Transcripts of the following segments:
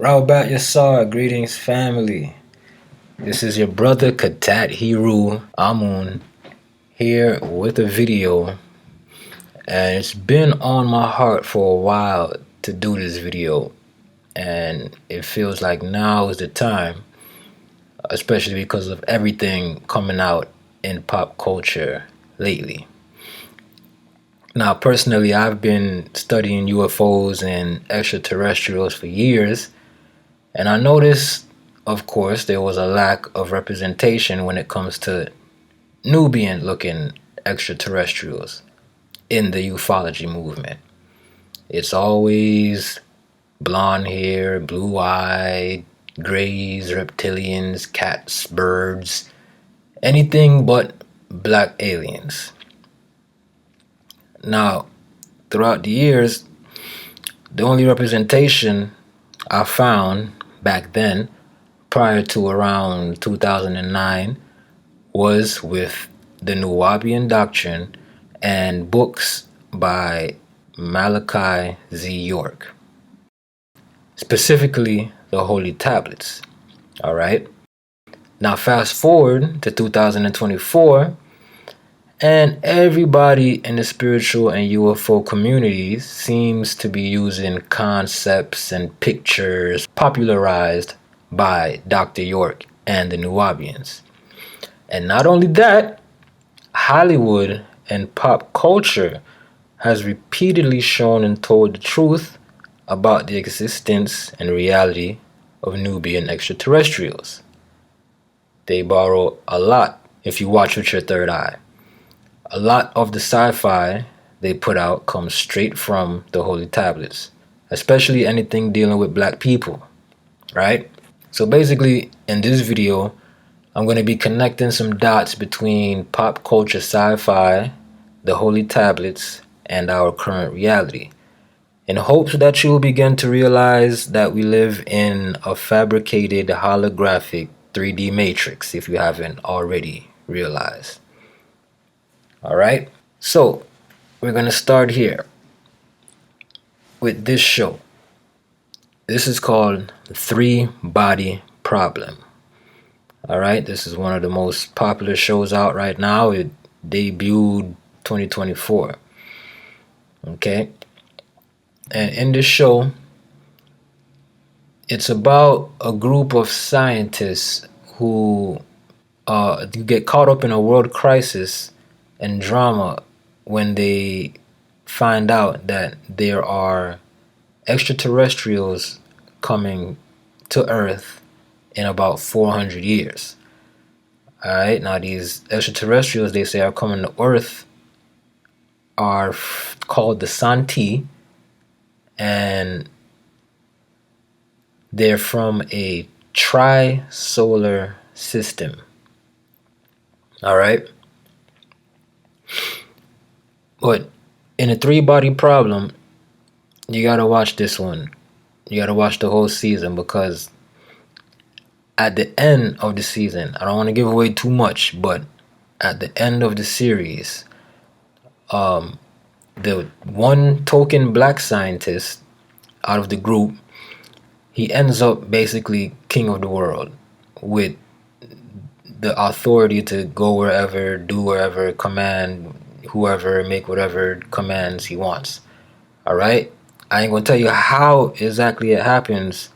Raubat Yassar, greetings family. This is your brother Katat Hiru Amun here with a video, and it's been on my heart for a while to do this video, and it feels like now is the time, especially because of everything coming out in pop culture lately. Now, personally, I've been studying UFOs and extraterrestrials for years, and I noticed, of course, there was a lack of representation when it comes to Nubian looking extraterrestrials in the ufology movement. It's always blonde hair, blue eyed, grays, reptilians, cats, birds, anything but black aliens. Now, throughout the years, the only representation I found back then, prior to around 2009, was with the Nubian doctrine and books by Malachi Z. York, specifically the Holy Tablets. All right. Now, fast forward to 2024, and everybody in the spiritual and UFO communities seems to be using concepts and pictures popularized by Dr. York and the Nubians. And not only that, Hollywood and pop culture has repeatedly shown and told the truth about the existence and reality of Nubian extraterrestrials. They borrow a lot if you watch with your third eye. A lot of the sci-fi they put out comes straight from the Holy Tablets, especially anything dealing with black people, right? So basically, in this video, I'm going to be connecting some dots between pop culture sci-fi, the Holy Tablets, and our current reality, in hopes that you will begin to realize that we live in a fabricated holographic 3D matrix, if you haven't already realized. All right, so we're going to start here with this show. This is called The Three Body Problem. All right, this is one of the most popular shows out right now. It debuted 2024. Okay, and in this show, it's about a group of scientists who get caught up in a world crisis and drama when they find out that there are extraterrestrials coming to Earth in about 400 years. All right, now these extraterrestrials they say are coming to Earth are called the Santi, and they're from a tri-solar system. All right. But in a three-body problem, you gotta watch this one. You gotta watch the whole season, because at the end of the season, I don't want to give away too much, but at the end of the series, the one token black scientist out of the group, he ends up basically king of the world with the authority to go wherever, do wherever, command whoever, make whatever commands he wants. All right, I ain't gonna tell you how exactly it happens,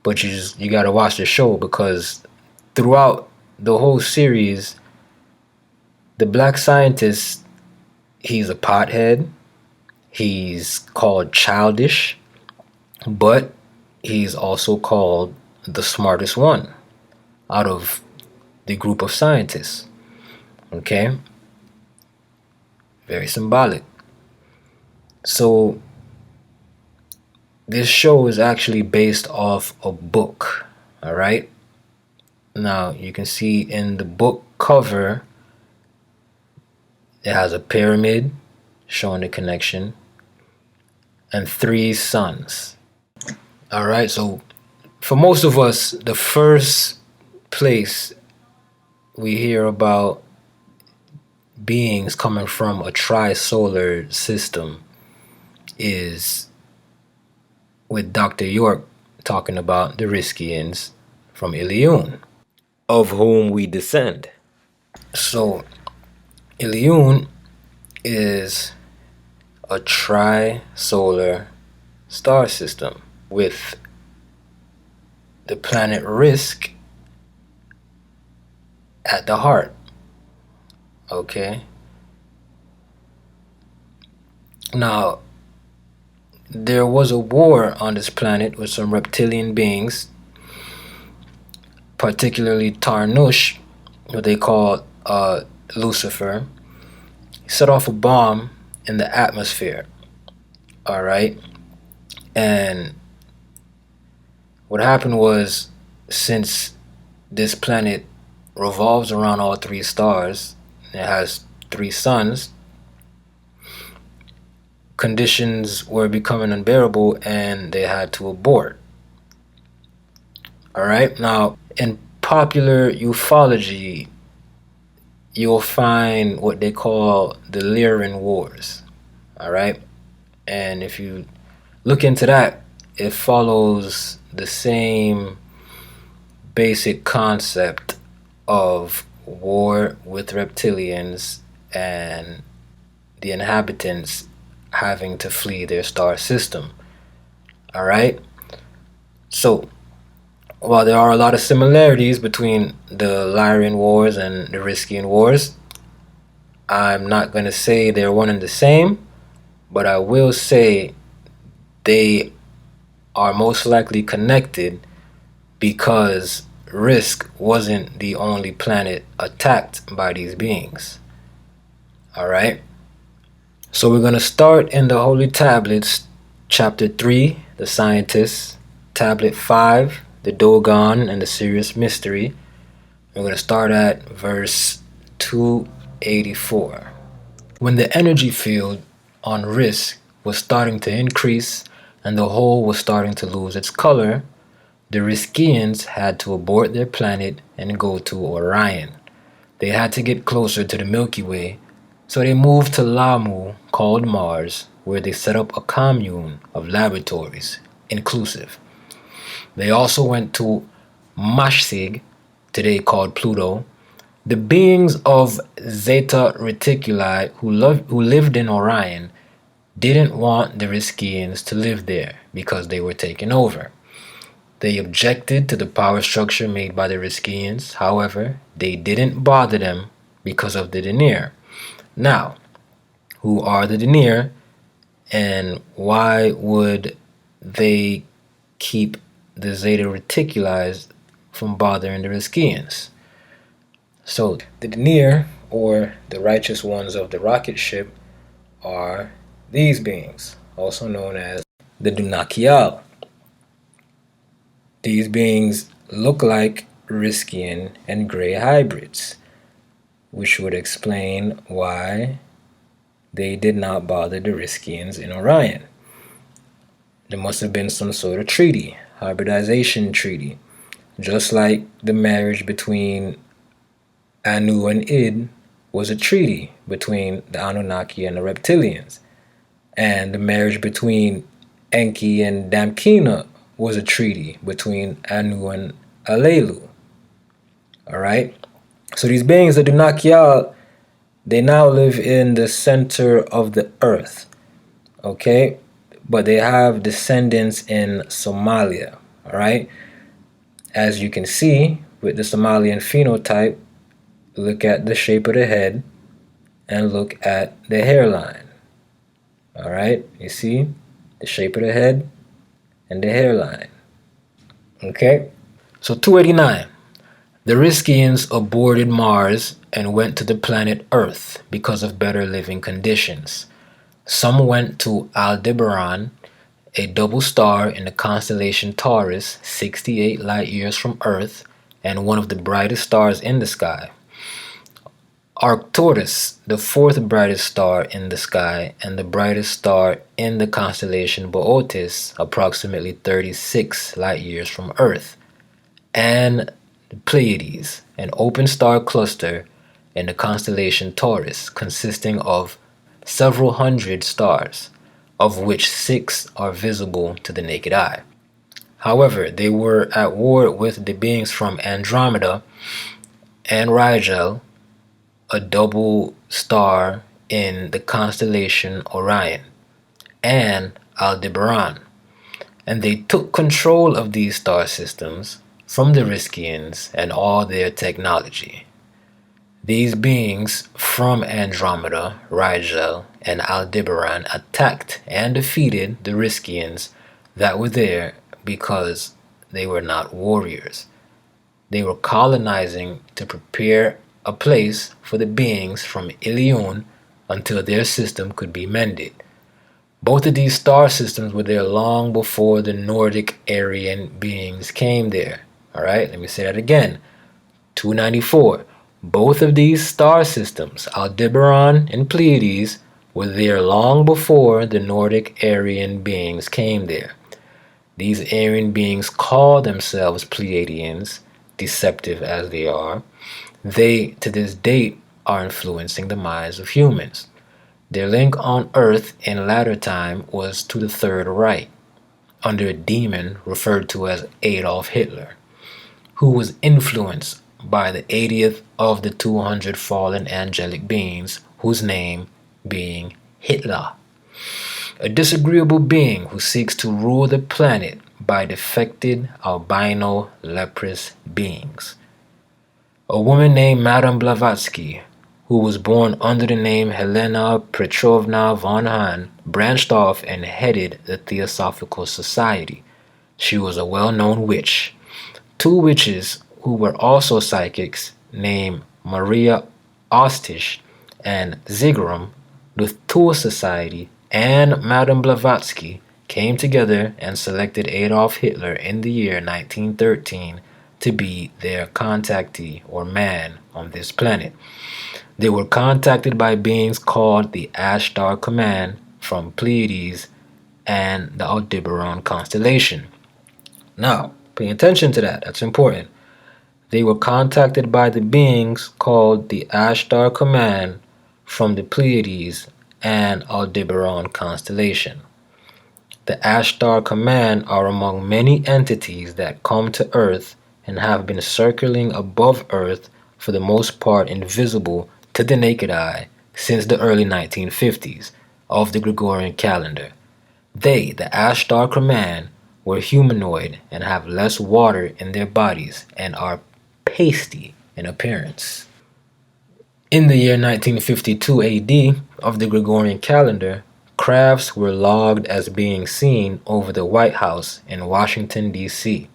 but you gotta watch the show, because throughout the whole series, the black scientist, he's a pothead, he's called childish, but he's also called the smartest one out of the group of scientists. Okay, very symbolic. So this show is actually based off a book. All right, now you can see in the book cover it has a pyramid showing the connection and three suns. All right, so for most of us, the first place we hear about beings coming from a tri-solar system is with Dr. York talking about the Riskians from Ilion, of whom we descend. So, Ilion is a tri-solar star system with the planet Risk at the heart. Okay? Now, there was a war on this planet with some reptilian beings, particularly Tarnush, what they call Lucifer. He set off a bomb in the atmosphere. Alright? And what happened was, since this planet revolves around all three stars, it has three suns, conditions were becoming unbearable and they had to abort. Alright? Now, in popular ufology, you'll find what they call the Lyran Wars. Alright? And if you look into that, it follows the same basic concept of war with reptilians and the inhabitants having to flee their star system. Alright? So, while there are a lot of similarities between the Lyran Wars and the Riskian Wars, I'm not going to say they're one and the same, but I will say they are most likely connected because Risk wasn't the only planet attacked by these beings. Alright? So we're going to start in the Holy Tablets, Chapter 3, the Scientists, Tablet 5, the Dogon and the Serious Mystery. We're going to start at verse 284. When the energy field on Risk was starting to increase and the whole was starting to lose its color, the Riskians had to abort their planet and go to Orion. They had to get closer to the Milky Way, so they moved to Lamu, called Mars, where they set up a commune of laboratories, inclusive. They also went to Mashsig, today called Pluto. The beings of Zeta Reticuli who lived in Orion didn't want the Riskians to live there because they were taken over. They objected to the power structure made by the Riskians. However, they didn't bother them because of the Denir. Now, who are the Denir, and why would they keep the Zeta Reticuli from bothering the Riskians? So, the Denir, or the righteous ones of the rocket ship, are these beings, also known as the Dunakial. These beings look like Riskian and Grey hybrids, which would explain why they did not bother the Riskians in Orion. There must have been some sort of treaty, hybridization treaty, just like the marriage between Anu and Id was a treaty between the Anunnaki and the reptilians, and the marriage between Enki and Damkina was a treaty between Anu and Alelu. Alright? So these beings, the Dunakial, they now live in the center of the earth. Okay? But they have descendants in Somalia. Alright? As you can see, with the Somalian phenotype, look at the shape of the head and look at the hairline. Alright? You see? The shape of the head and the hairline. Okay? So 289. The Riskians aborted Mars and went to the planet Earth because of better living conditions. Some went to Aldebaran, a double star in the constellation Taurus, 68 light years from Earth, and one of the brightest stars in the sky. Arcturus, the fourth brightest star in the sky and the brightest star in the constellation Bootes, approximately 36 light years from Earth. And the Pleiades, an open star cluster in the constellation Taurus, consisting of several hundred stars, of which 6 are visible to the naked eye. However, they were at war with the beings from Andromeda and Rigel, a double star in the constellation Orion, and Aldebaran, and they took control of these star systems from the Riskians and all their technology. These beings from Andromeda, Rigel, and Aldebaran attacked and defeated the Riskians that were there because they were not warriors. They were colonizing to prepare a place for the beings from Ilion until their system could be mended. Both of these star systems were there long before the Nordic Aryan beings came there. Alright, let me say that again. 294. Both of these star systems, Aldebaran and Pleiades, were there long before the Nordic Aryan beings came there. These Aryan beings call themselves Pleiadians, deceptive as they are. They, to this date, are influencing the minds of humans. Their link on Earth in latter time was to the Third Reich, under a demon referred to as Adolf Hitler, who was influenced by the 80th of the 200 fallen angelic beings, whose name being Hitler, a disagreeable being who seeks to rule the planet by defected albino leprous beings. A woman named Madame Blavatsky, who was born under the name Helena Petrovna von Hahn, branched off and headed the Theosophical Society. She was a well-known witch. Two witches who were also psychics, named Maria Ostish and Zigrum, the Thule Society, and Madame Blavatsky came together and selected Adolf Hitler in the year 1913 to be their contactee or man on this planet. They were contacted by beings called the Ashtar Command from Pleiades and the Aldebaran constellation. Now, pay attention to that. That's important. They were contacted by the beings called the Ashtar Command from the Pleiades and Aldebaran constellation. The Ashtar Command are among many entities that come to Earth and have been circling above Earth, for the most part invisible to the naked eye, since the early 1950s of the Gregorian calendar. They, the Ashtar Command, were humanoid and have less water in their bodies and are pasty in appearance. In the year 1952 AD of the Gregorian calendar, crafts were logged as being seen over the White House in Washington, D.C.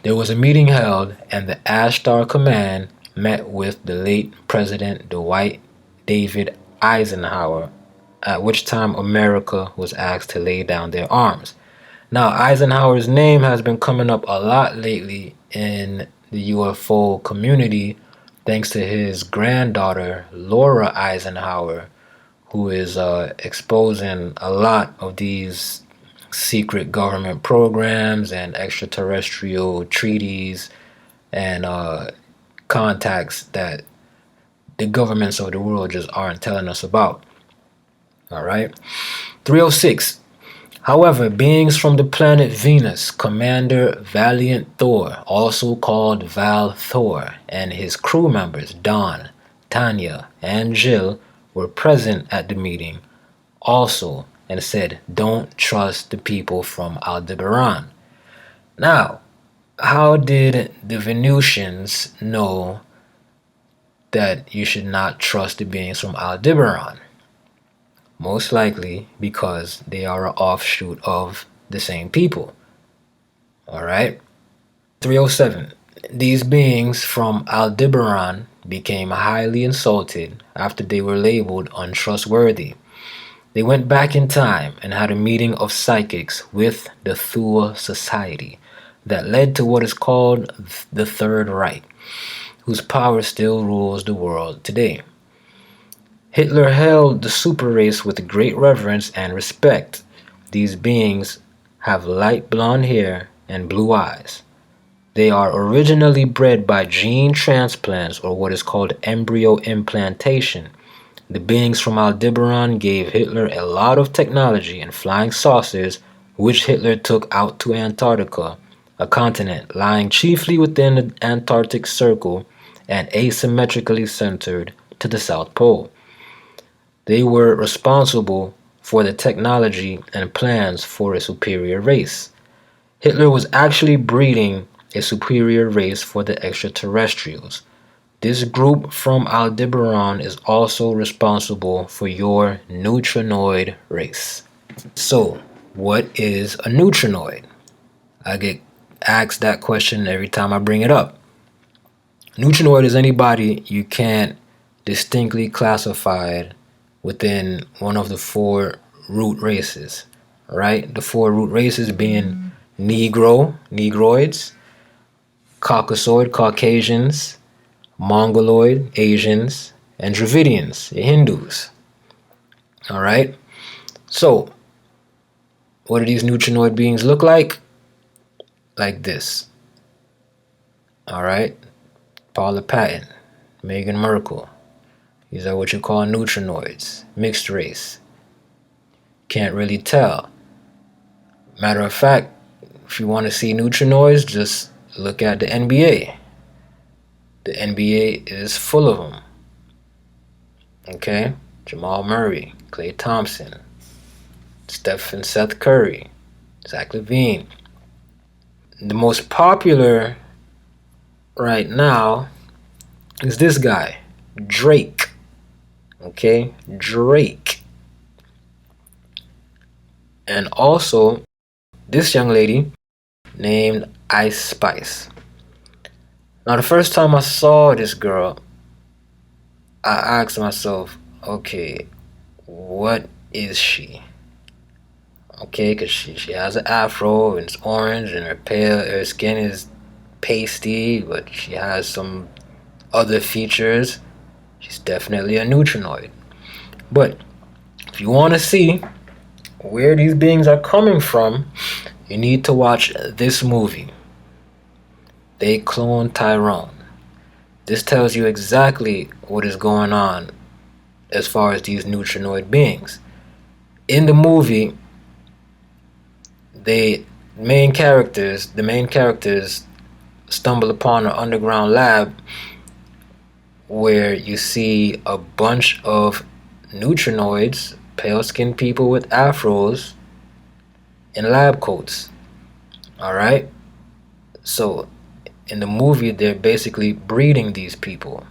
There was a meeting held, and the Ashtar Command met with the late President Dwight David Eisenhower, at which time America was asked to lay down their arms. Now, Eisenhower's name has been coming up a lot lately in the UFO community, thanks to his granddaughter, Laura Eisenhower, who is exposing a lot of these secret government programs and extraterrestrial treaties and contacts that the governments of the world just aren't telling us about. All right. 306. However, beings from the planet Venus, Commander Valiant Thor, also called Val Thor, and his crew members Don, Tanya, and Jill were present at the meeting also, and said, "Don't trust the people from Aldebaran." Now, how did the Venusians know that you should not trust the beings from Aldebaran? Most likely because they are an offshoot of the same people. Alright? 307. These beings from Aldebaran became highly insulted after they were labeled untrustworthy. They went back in time and had a meeting of psychics with the Thule Society that led to what is called the Third Reich, whose power still rules the world today. Hitler held the super race with great reverence and respect. These beings have light blonde hair and blue eyes. They are originally bred by gene transplants, or what is called embryo implantation. The beings from Aldebaran gave Hitler a lot of technology and flying saucers, which Hitler took out to Antarctica a continent lying chiefly within the Antarctic Circle and asymmetrically centered to the South Pole. They were responsible for the technology and plans for a superior race. Hitler was actually breeding a superior race for the extraterrestrials. This group from Aldebaran is also responsible for your neutrinoid race. So, what is a neutrinoid? I get asked that question every time I bring it up. Neutrinoid is anybody you can't distinctly classify within one of the four root races, right? The four root races being Negro, Negroids, Caucasoid, Caucasians, Mongoloid, Asians, and Dravidians, the Hindus. All right. So, what do these neutrinoid beings look like? Like this. All right. Paula Patton, Meghan Markle. These are what you call neutrinoids, mixed race. Can't really tell. Matter of fact, if you want to see neutrinoids, just look at the NBA. The NBA is full of them. Okay? Jamal Murray, Klay Thompson, Steph and Seth Curry, Zach LaVine. The most popular right now is this guy, Drake. Okay? Drake. And also this young lady named Ice Spice. Now, the first time I saw this girl, I asked myself, okay, what is she? Okay, because she has an afro and it's orange and her skin is pasty, but she has some other features. She's definitely a neutrinoid. But if you want to see where these beings are coming from, you need to watch this movie. They Cloned Tyrone. This tells you exactly what is going on as far as these neutrinoid beings. In the movie, the main characters stumble upon an underground lab where you see a bunch of neutrinoids, pale-skinned people with afros, in lab coats. Alright? So, in the movie, they're basically breeding these people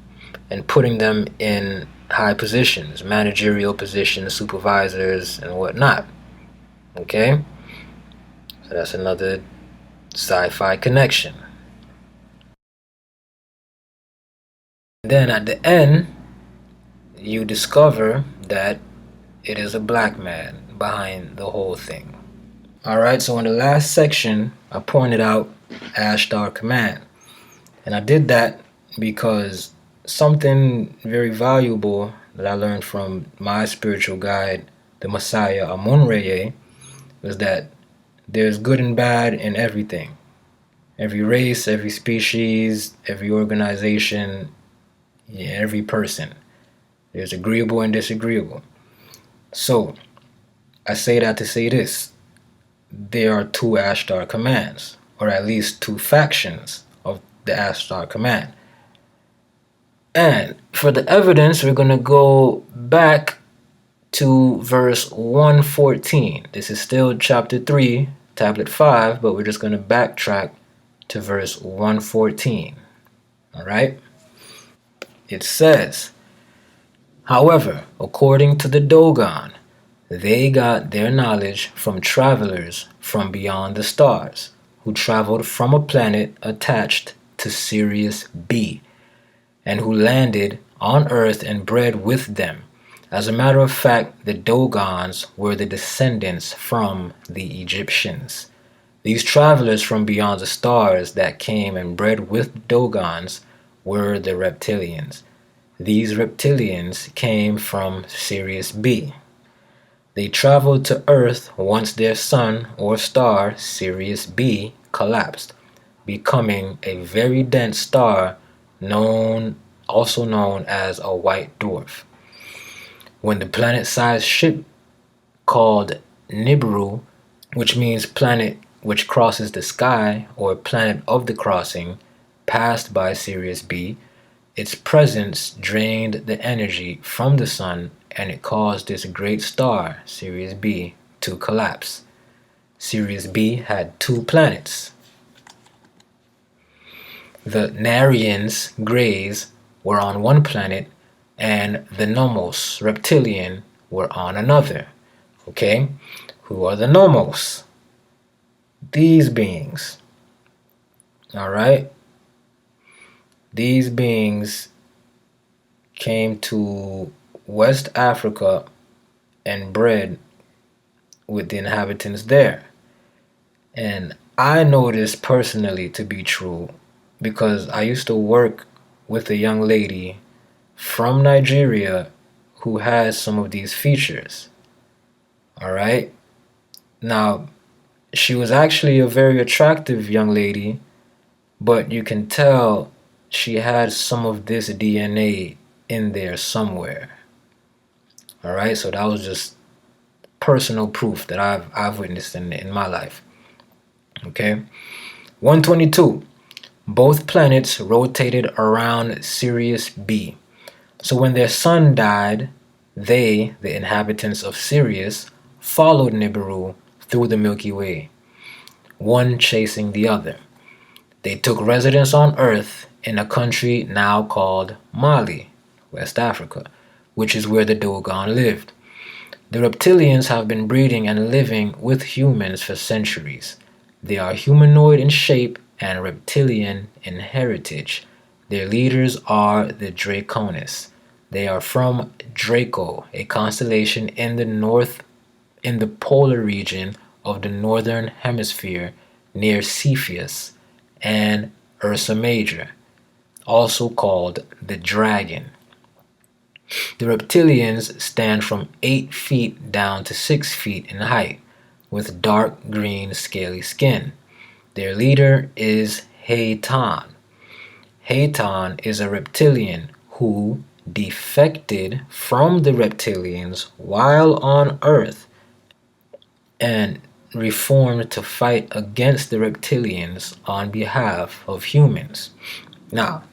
and putting them in high positions, managerial positions, supervisors, and whatnot. Okay? So that's another sci-fi connection. Then at the end, you discover that it is a black man behind the whole thing. Alright, so in the last section, I pointed out Ashtar Command. And I did that because something very valuable that I learned from my spiritual guide, the Messiah, Amun-Rayay, was that there's good and bad in everything. Every race, every species, every organization, every person. There's agreeable and disagreeable. So, I say that to say this. There are two Ashtar commands, or at least two factions of the Ashtar command. And for the evidence, we're going to go back to verse 114. This is still chapter 3, tablet 5, but we're just going to backtrack to verse 114. Alright? It says, however, according to the Dogon, they got their knowledge from travelers from beyond the stars, who traveled from a planet attached to Sirius B, and who landed on Earth and bred with them. As a matter of fact, the Dogons were the descendants from the Egyptians. These travelers from beyond the stars that came and bred with Dogons were the reptilians. These reptilians came from Sirius B. They traveled to Earth once their sun or star, Sirius B, collapsed, becoming a very dense star also known as a white dwarf. When the planet-sized ship called Nibiru, which means planet which crosses the sky or planet of the crossing, passed by Sirius B. Its presence drained the energy from the sun and it caused this great star, Sirius B, to collapse. Sirius B had 2 planets. The Narians, Greys, were on one planet and the Nomos, Reptilian, were on another. Okay? Who are the Nomos? These beings. Alright? These beings came to West Africa and bred with the inhabitants there. And I know this personally to be true because I used to work with a young lady from Nigeria who has some of these features. Alright? Now, she was actually a very attractive young lady, but you can tell she had some of this DNA in there somewhere. Alright, so that was just personal proof that I've witnessed in my life. Okay? 122. Both planets rotated around Sirius B. So when their sun died, they, the inhabitants of Sirius, followed Nibiru through the Milky Way, one chasing the other. They took residence on Earth in a country now called Mali, West Africa, which is where the Dogon lived. The reptilians have been breeding and living with humans for centuries. They are humanoid in shape and reptilian in heritage. Their leaders are the Draconis. They are from Draco, a constellation in the polar region of the northern hemisphere near Cepheus and Ursa Major, also called the Dragon. The reptilians stand from 8 feet down to 6 feet in height, with dark green scaly skin. Their leader is Haytan. Haytan is a reptilian who defected from the reptilians while on Earth and reformed to fight against the reptilians on behalf of humans. Now,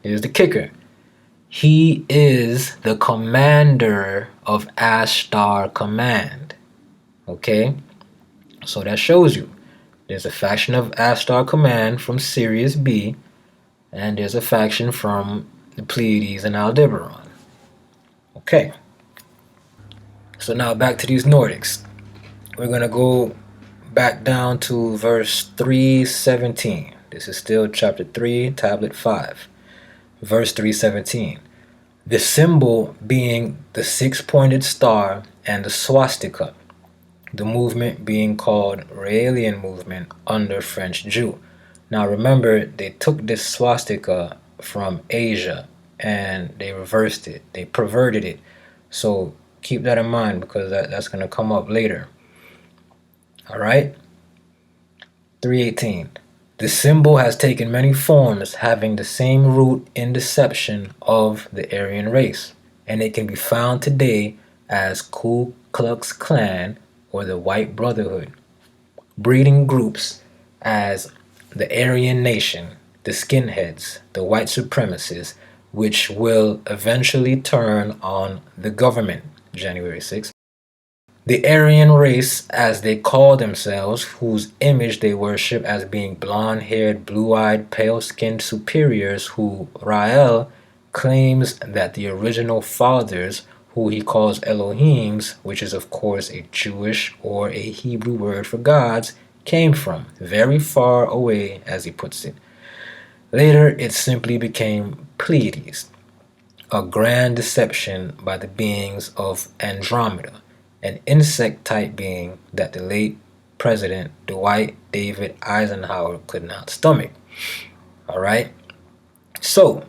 here's the kicker. He is the commander of Ashtar Command. Okay? So that shows you. There's a faction of Ashtar Command from Sirius B, and there's a faction from the Pleiades and Aldebaran. Okay. So now back to these Nordics. We're going to go back down to verse 317. This is still chapter 3, tablet 5. Verse 317. The symbol being the 6-pointed star and the swastika. The movement being called Raelian movement under French Jew. Now remember, they took this swastika from Asia and they reversed it. They perverted it. So keep that in mind because that's going to come up later. Alright? 318. The symbol has taken many forms having the same root in deception of the Aryan race, and it can be found today as Ku Klux Klan or the White Brotherhood, breeding groups as the Aryan Nation, the Skinheads, the White Supremacists, which will eventually turn on the government, January 6th. The Aryan race, as they call themselves, whose image they worship as being blonde-haired, blue-eyed, pale-skinned superiors who Rael claims that the original fathers, who he calls Elohims, which is of course a Jewish or a Hebrew word for gods, came from, very far away as he puts it. Later it simply became Pleiades, a grand deception by the beings of Andromeda, an insect-type being that the late President Dwight David Eisenhower could not stomach. Alright? So,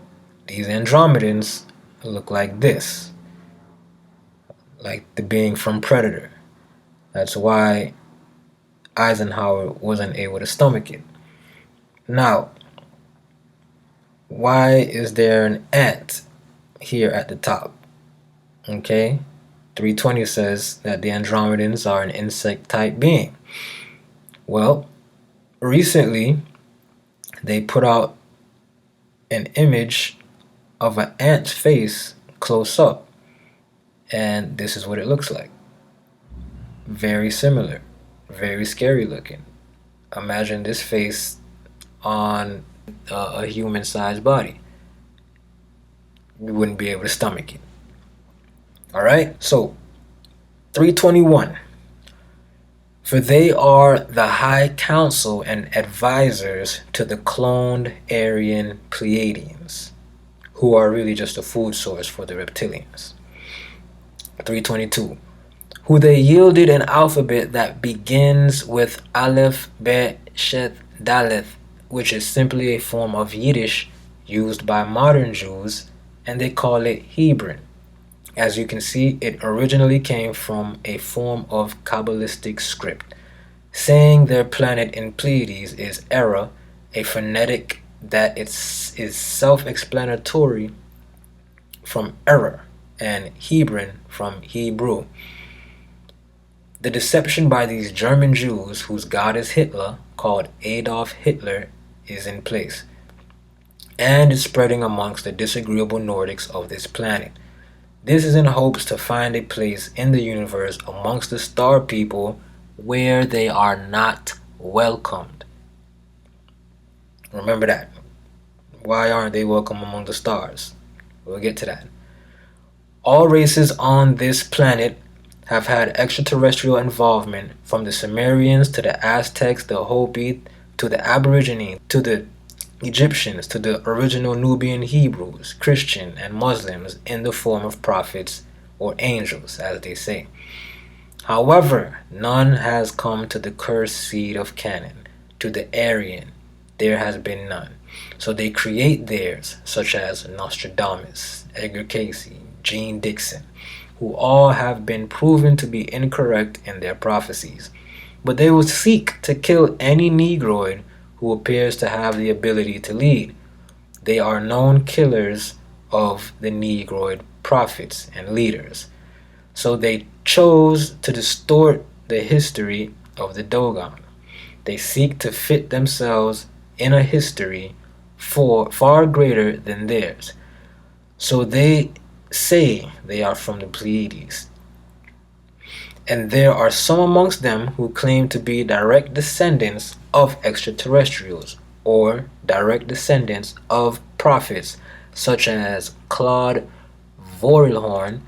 these Andromedans look like this. Like the being from Predator. That's why Eisenhower wasn't able to stomach it. Now, why is there an ant here at the top? Okay? 320 says that the Andromedans are an insect-type being. Well, recently they put out an image of an ant's face close up, and this is what it looks like. Very similar, very scary looking. Imagine this face on a human-sized body. You wouldn't be able to stomach it. All right, so 321. For they are the high council and advisors to the cloned Aryan Pleiadians, who are really just a food source for the reptilians. 322. Who they yielded an alphabet that begins with Aleph, Bet, Shet, Daleth, which is simply a form of Yiddish used by modern Jews, and they call it Hebrew. As you can see, it originally came from a form of Kabbalistic script, saying their planet in Pleiades is Era, a phonetic that is self-explanatory from error, and Hebrew from Hebrew. The deception by these German Jews, whose god is Hitler, called Adolf Hitler, is in place, and is spreading amongst the disagreeable Nordics of this planet. This is in hopes to find a place in the universe amongst the star people where they are not welcomed. Remember that. Why aren't they welcome among the stars? We'll get to that. All races on this planet have had extraterrestrial involvement, from the Sumerians to the Aztecs, the Hopi, to the Aborigines, to the Egyptians, to the original Nubian Hebrews, Christian and Muslims, in the form of prophets or angels, as they say. However, none has come to the cursed seed of Canaan, to the Aryan. There has been none. So they create theirs, such as Nostradamus, Edgar Cayce, Gene Dixon, who all have been proven to be incorrect in their prophecies. But they will seek to kill any Negroid who appears to have the ability to lead. They are known killers of the Negroid prophets and leaders. So they chose to distort the history of the Dogon. They seek to fit themselves in a history far greater than theirs. So they say they are from the Pleiades. And there are some amongst them who claim to be direct descendants of extraterrestrials, or direct descendants of prophets, such as Claude Vorilhorn,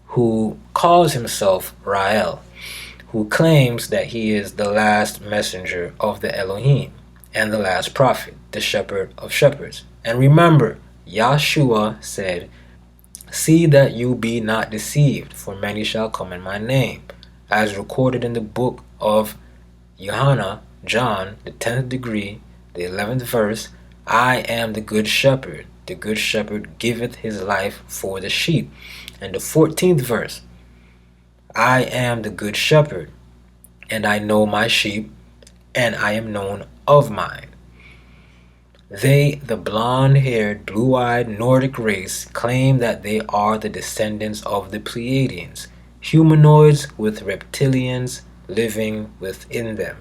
who calls himself Rael, who claims that he is the last messenger of the Elohim and the last prophet, the shepherd of shepherds. And remember, Yahshua said, "See that you be not deceived, for many shall come in my name," as recorded in the book of Johanna, John, the 10th degree, the 11th verse. "I am the good shepherd. The good shepherd giveth his life for the sheep." And the 14th verse, "I am the good shepherd, and I know my sheep, and I am known of mine." They, the blonde-haired, blue-eyed Nordic race, claim that they are the descendants of the Pleiadians, humanoids with reptilians living within them.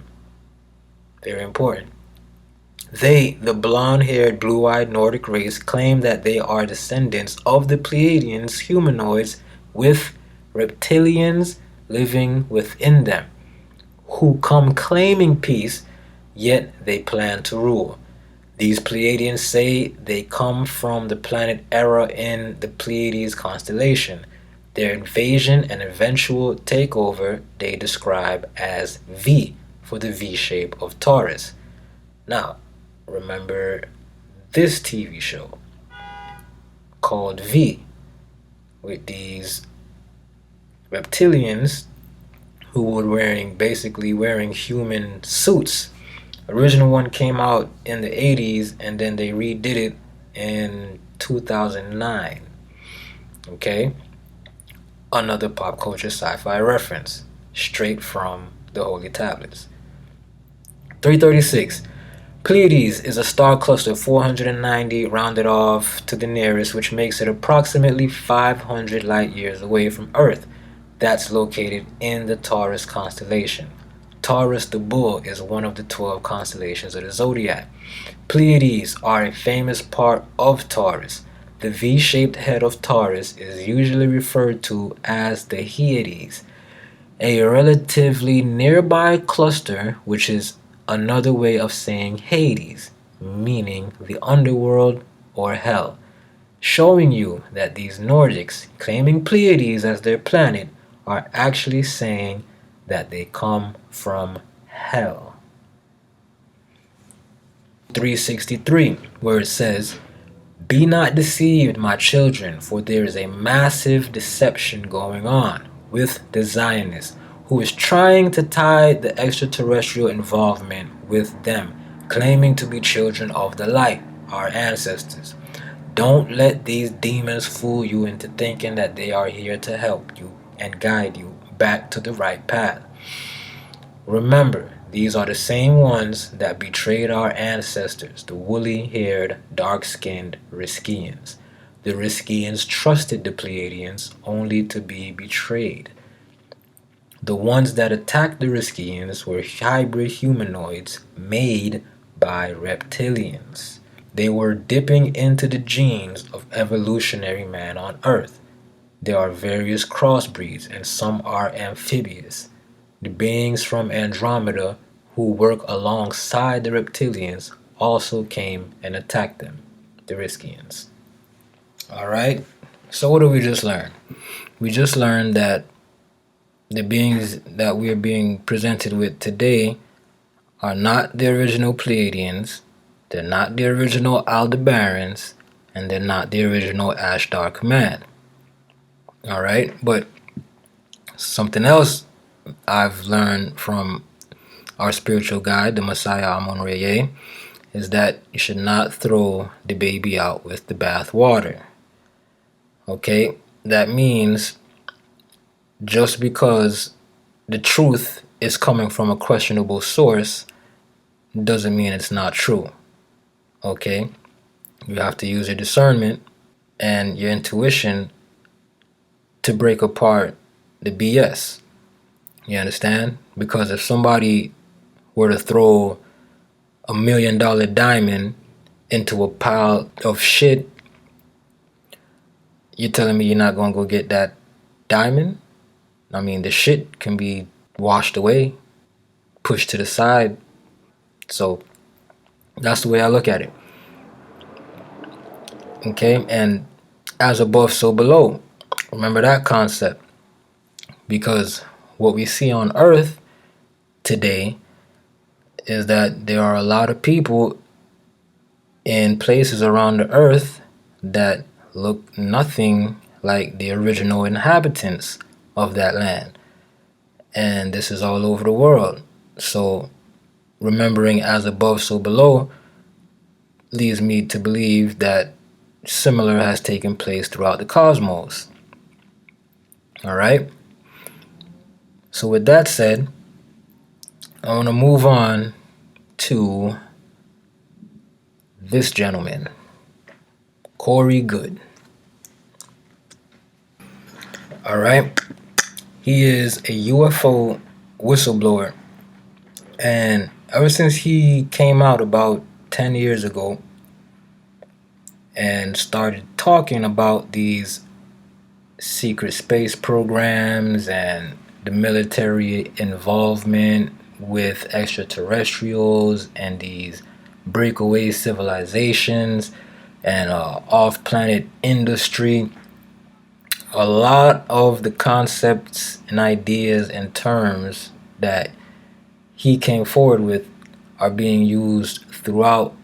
Very important. They, the blonde-haired, blue-eyed Nordic race, claim that they are descendants of the Pleiadians, humanoids with reptilians living within them, who come claiming peace, yet they plan to rule. These Pleiadians say they come from the planet Era in the Pleiades constellation. Their invasion and eventual takeover they describe as V, for the V shape of Taurus. Now, remember this TV show called V, with these reptilians who were basically wearing human suits. Original one came out in the 80s, and then they redid it in 2009. Okay? Another pop culture sci-fi reference, straight from the Holy Tablets. 336. Pleiades is a star cluster 490 rounded off to the nearest, which makes it approximately 500 light years away from Earth. That's located in the Taurus constellation. Taurus the bull is one of the 12 constellations of the zodiac. Pleiades are a famous part of Taurus. The V-shaped head of Taurus is usually referred to as the Hyades, a relatively nearby cluster, which is another way of saying Hades, meaning the underworld or hell, showing you that these Nordics, claiming Pleiades as their planet, are actually saying that they come from hell. 363, where it says, "Be not deceived, my children, for there is a massive deception going on with the Zionists, who is trying to tie the extraterrestrial involvement with them, claiming to be children of the light, our ancestors. Don't let these demons fool you into thinking that they are here to help you and guide you back to the right path. Remember, these are the same ones that betrayed our ancestors, the woolly-haired, dark-skinned Riskians. The Riskians trusted the Pleiadians only to be betrayed. The ones that attacked the Riskians were hybrid humanoids made by reptilians. They were dipping into the genes of evolutionary man on Earth. There are various crossbreeds, and some are amphibious. The beings from Andromeda who work alongside the reptilians also came and attacked them, the Riskians." Alright, so what did we just learn? We just learned that the beings that we are being presented with today are not the original Pleiadians, they're not the original Aldebarans, and they're not the original Ashdar Command. Alright, but something else I've learned from our spiritual guide, the Messiah Amun-Rayay, is that you should not throw the baby out with the bath water. Okay, that means just because the truth is coming from a questionable source doesn't mean it's not true. Okay, you have to use your discernment and your intuition to break apart the BS. You understand? Because if somebody were to throw $1 million diamond into a pile of shit, you're telling me you're not gonna go get that diamond? I mean, the shit can be washed away, pushed to the side. So that's the way I look at it. Okay, and as above, so below. Remember that concept. Because what we see on Earth today is that there are a lot of people in places around the Earth that look nothing like the original inhabitants of that land. And this is all over the world. So remembering as above, so below leads me to believe that similar has taken place throughout the cosmos. Alright? So with that said, I want to move on to this gentleman, Corey Goode. Alright? He is a UFO whistleblower, and ever since he came out about 10 years ago and started talking about these secret space programs and the military involvement with extraterrestrials and these breakaway civilizations and off-planet industry, a lot of the concepts and ideas and terms that he came forward with are being used throughout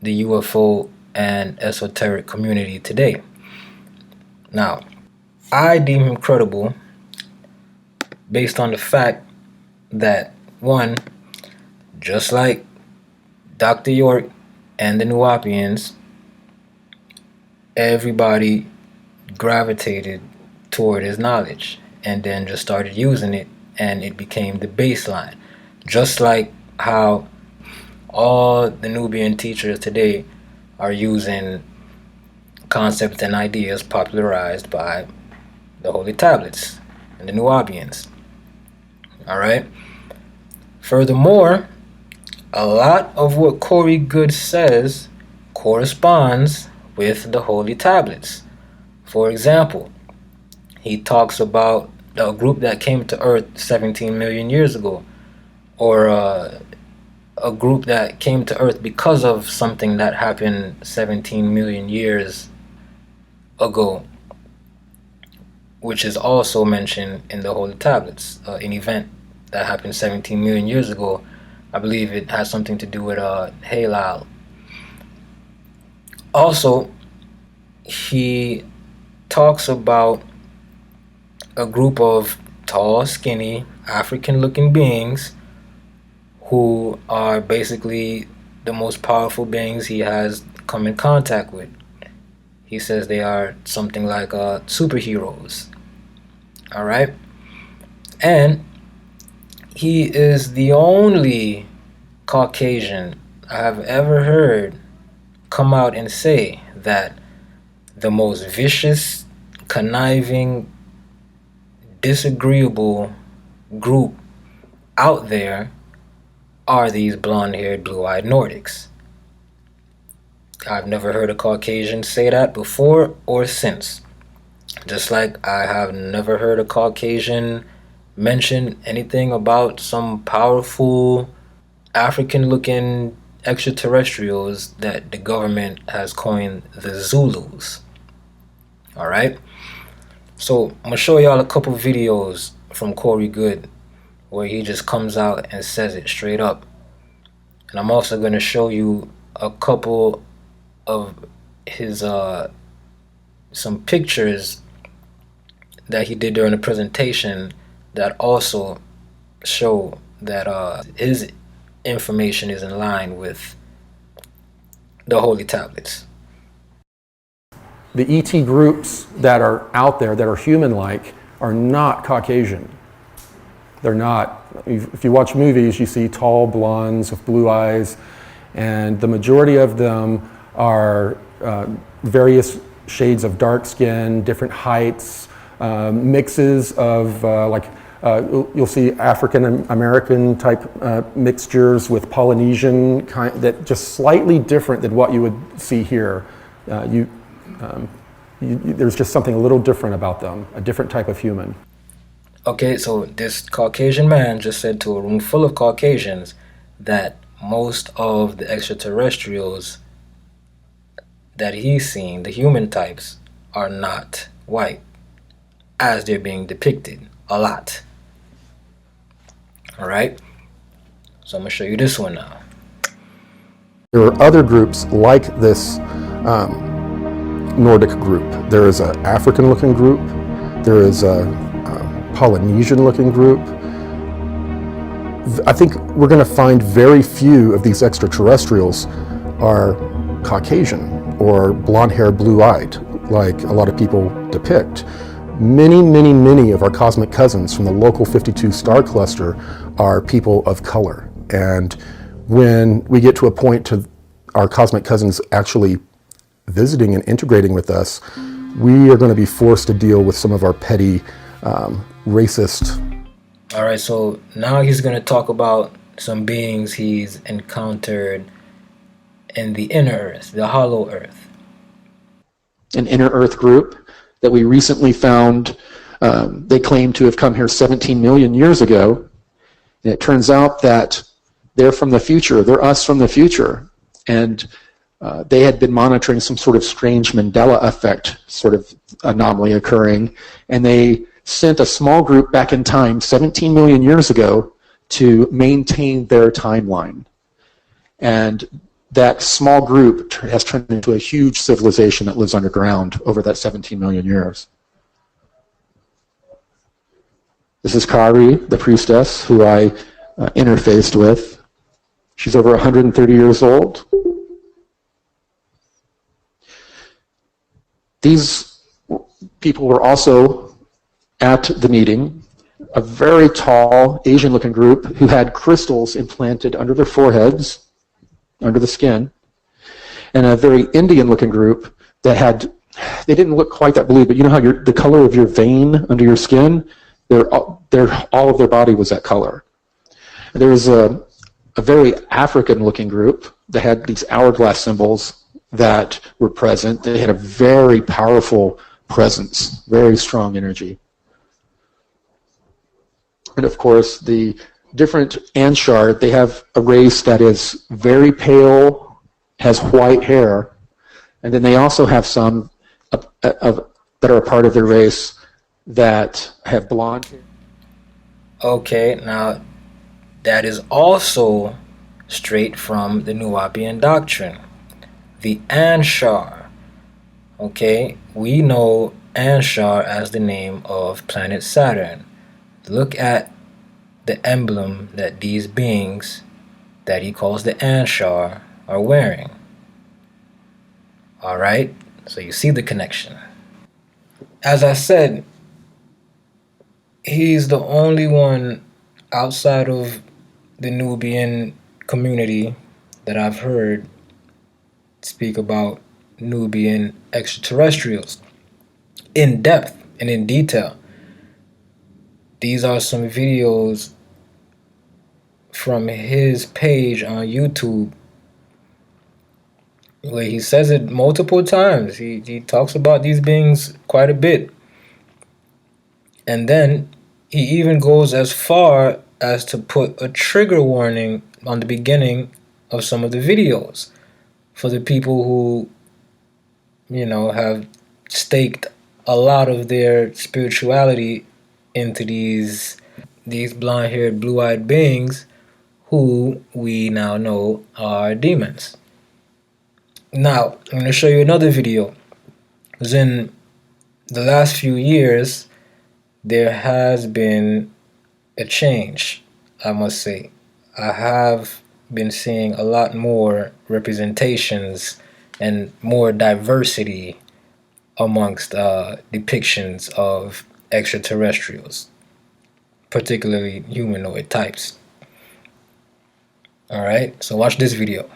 the UFO and esoteric community today. Now, I deem him credible based on the fact that, one, just like Dr. York and the Nubians, everybody gravitated toward his knowledge and then just started using it, and it became the baseline. Just like how all the Nubian teachers today are using concepts and ideas popularized by the Holy Tablets and the Nubians. Alright? Furthermore, a lot of what Corey Good says corresponds with the Holy Tablets. For example, he talks about a group that came to Earth 17 million years ago, or a group that came to Earth because of something that happened 17 million years ago, which is also mentioned in the Holy Tablets, an event that happened 17 million years ago. I believe it has something to do with Halal. Also, he talks about a group of tall, skinny, African-looking beings who are basically the most powerful beings he has come in contact with. He says they are something like superheroes. All right? And he is the only Caucasian I have ever heard come out and say that the most vicious, conniving, disagreeable group out there are these blonde-haired, blue-eyed Nordics. I've never heard a Caucasian say that before or since. Just like I have never heard a Caucasian mention anything about some powerful African-looking extraterrestrials that the government has coined the Zulus. Alright? So I'm gonna show y'all a couple videos from Corey Good where he just comes out and says it straight up. And I'm also gonna show you a couple of his some pictures that he did during the presentation that also show that his information is in line with the Holy Tablets. The ET groups that are out there that are human-like are not Caucasian. They're not. If you watch movies, you see tall blondes with blue eyes, and the majority of them are various shades of dark skin, different heights, mixes of you'll see African American type mixtures with Polynesian kind, that just slightly different than what you would see here. There's just something a little different about them, a different type of human. Okay, so this Caucasian man just said to a room full of Caucasians that most of the extraterrestrials that he's seen, the human types, are not white, as they're being depicted a lot. Alright? So I'm going to show you this one now. There are other groups like this Nordic group. There is an African-looking group. There is a Polynesian-looking group. I think we're going to find very few of these extraterrestrials are Caucasian or blonde-haired, blue-eyed, like a lot of people depict. Many, many, many of our cosmic cousins from the local 52 star cluster are people of color. And when we get to a point to our cosmic cousins actually visiting and integrating with us, we are going to be forced to deal with some of our petty racist. All right, so now he's going to talk about some beings he's encountered in the inner earth, the hollow earth. An inner earth group that we recently found, they claim to have come here 17 million years ago. And it turns out that they're from the future, they're us from the future. And they had been monitoring some sort of strange Mandela effect sort of anomaly occurring, and they sent a small group back in time 17 million years ago to maintain their timeline. And that small group has turned into a huge civilization that lives underground over that 17 million years. This is Kari, the priestess, who I interfaced with. She's over 130 years old. These people were also at the meeting, a very tall Asian-looking group who had crystals implanted under their foreheads, under the skin, and a very Indian-looking group that had, they didn't look quite that blue, but you know how the color of your vein under your skin, all of their body was that color. There was a very African-looking group that had these hourglass symbols that were present. They had a very powerful presence, very strong energy. And of course, the different Anshar, they have a race that is very pale, has white hair, and then they also have some that are a part of their race that have blonde hair. Okay, now that is also straight from the Nubian doctrine. The Anshar. Okay, we know Anshar as the name of planet Saturn. Look at the emblem that these beings that he calls the Anshar are wearing. Alright, so you see the connection. As I said, he's the only one outside of the Nubian community that I've heard speak about Nubian extraterrestrials in depth and in detail. These are some videos from his page on YouTube where he says it multiple times. He talks about these beings quite a bit. And then he even goes as far as to put a trigger warning on the beginning of some of the videos for the people who, have staked a lot of their spirituality into these blonde-haired, blue-eyed beings who we now know are demons. Now, I'm going to show you another video. Because in the last few years, there has been a change, I must say. I have been seeing a lot more representations and more diversity amongst depictions of extraterrestrials, particularly humanoid types. Alright, so watch this video.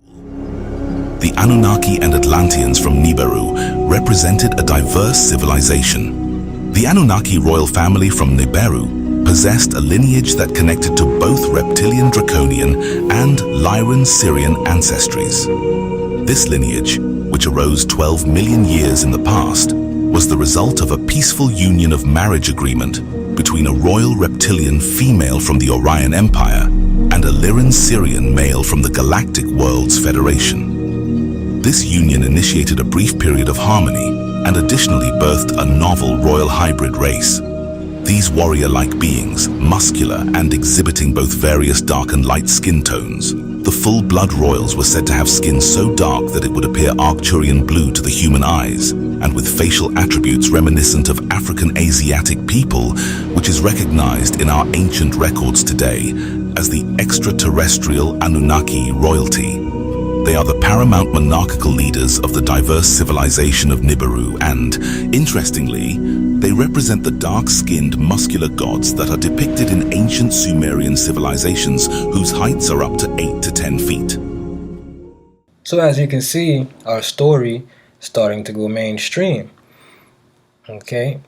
The Anunnaki and Atlanteans from Nibiru represented a diverse civilization. The Anunnaki royal family from Nibiru possessed a lineage that connected to both reptilian draconian and Lyran Syrian ancestries. This lineage, which arose 12 million years in the past, was the result of a peaceful union of marriage agreement between a royal reptilian female from the Orion Empire and a Lyran Syrian male from the Galactic Worlds Federation. This union initiated a brief period of harmony and additionally birthed a novel royal hybrid race. These warrior-like beings, muscular and exhibiting both various dark and light skin tones, the full-blood royals were said to have skin so dark that it would appear Arcturian blue to the human eyes, and with facial attributes reminiscent of African Asiatic people, which is recognized in our ancient records today as the extraterrestrial Anunnaki royalty. They are the paramount monarchical leaders of the diverse civilization of Nibiru and, interestingly, they represent the dark-skinned, muscular gods that are depicted in ancient Sumerian civilizations whose heights are up to 8 to 10 feet. So as you can see, our story is starting to go mainstream. Okay?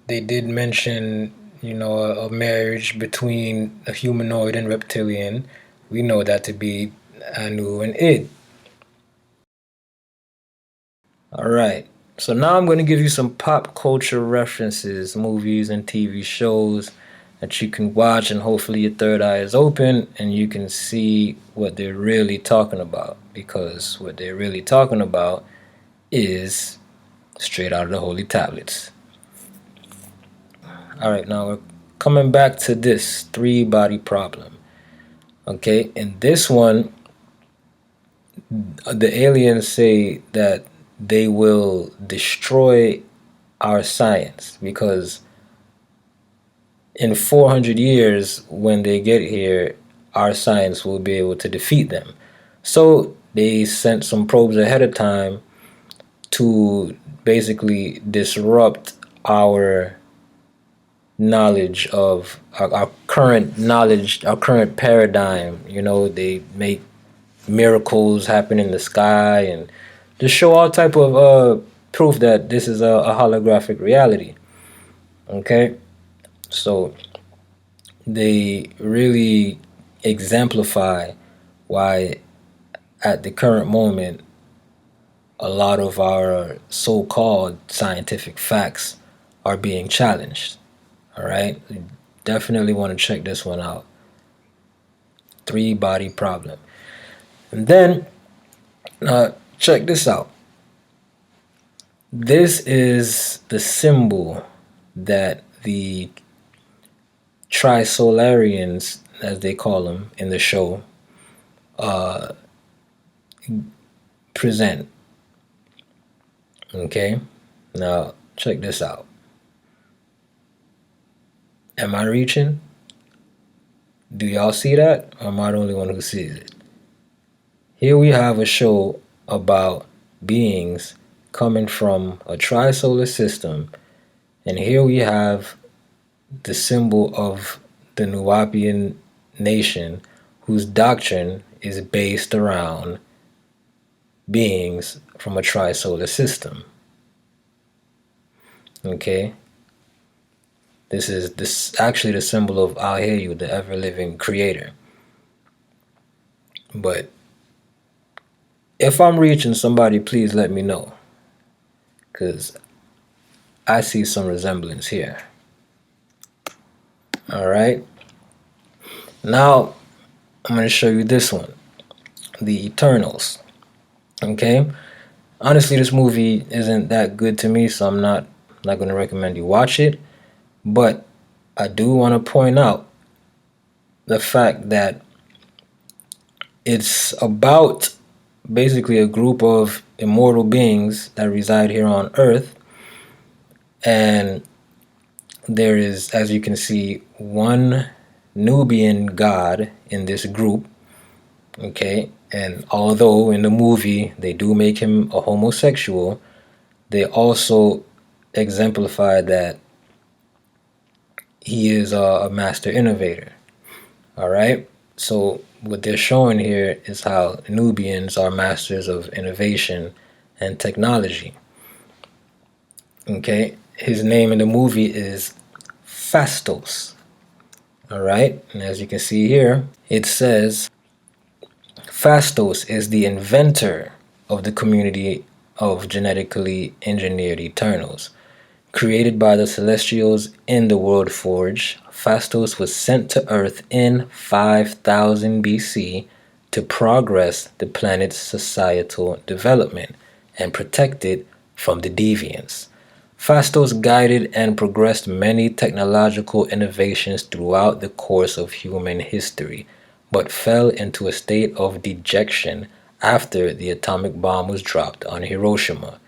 They did mention, a marriage between a humanoid and reptilian. We know that to be Anu and Id. Alright, so now I'm going to give you some pop culture references, movies and TV shows that you can watch, and hopefully your third eye is open and you can see what they're really talking about, because what they're really talking about is straight out of the Holy Tablets. Alright, now we're coming back to this three-body problem. Okay, in this one, the aliens say that they will destroy our science because in 400 years, when they get here, our science will be able to defeat them. So they sent some probes ahead of time to basically disrupt our knowledge of our current knowledge, our current paradigm. They make miracles happen in the sky and just show all type of proof that this is a holographic reality. Okay, so they really exemplify why at the current moment a lot of our so-called scientific facts are being challenged. All right, you definitely want to check this one out. 3-body problem. And then check this out. This is the symbol that the Trisolarians, as they call them in the show, present. Okay, now check this out. Am I reaching? Do y'all see that? Or am I the only one who sees it? Here we have a show about beings coming from a tri-solar system, and here we have the symbol of the Nubian nation, whose doctrine is based around beings from a tri-solar system. Okay, this is actually the symbol of I'll hear you, the ever-living creator. But if I'm reaching somebody, please let me know, because I see some resemblance here. All right, now I'm going to show you this one, the Eternals. Okay, honestly, this movie isn't that good to me, so I'm not going to recommend you watch it. But I do want to point out the fact that it's about basically a group of immortal beings that reside here on Earth, and there is, as you can see, one Nubian god in this group. Okay, and although in the movie they do make him a homosexual, they also exemplify that he is a master innovator. All right, so what they're showing here is how Nubians are masters of innovation and technology. Okay, his name in the movie is Phastos. All right, and as you can see here, it says Phastos is the inventor of the community of genetically engineered Eternals. Created by the Celestials in the World Forge, Phastos was sent to Earth in 5000 BC to progress the planet's societal development and protect it from the deviants. Phastos guided and progressed many technological innovations throughout the course of human history, but fell into a state of dejection after the atomic bomb was dropped on Hiroshima,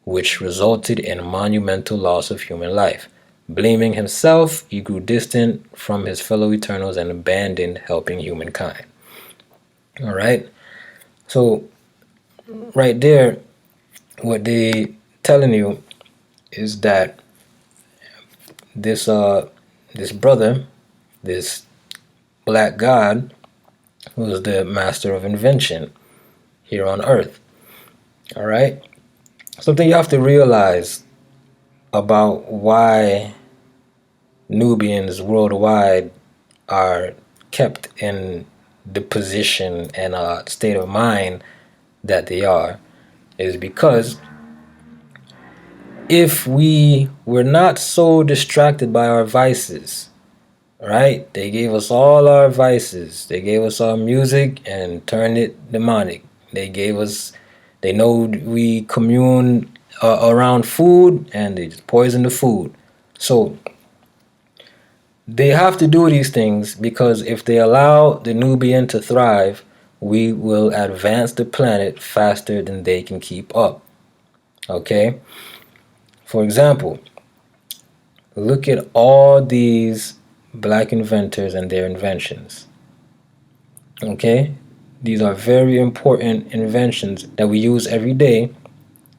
which resulted in a monumental loss of human life. Blaming himself, he grew distant from his fellow Eternals and abandoned helping humankind. All right, so right there, what they telling you is that this brother, this black god, was the master of invention here on Earth. All right, something you have to realize about why Nubians worldwide are kept in the position and state of mind that they are is because if we were not so distracted by our vices, right? They gave us all our vices. They gave us our music and turned it demonic. They know we commune around food, and they just poison the food. So they have to do these things because if they allow the Nubian to thrive, we will advance the planet faster than they can keep up. Okay? For example, look at all these black inventors and their inventions. Okay? These are very important inventions that we use every day,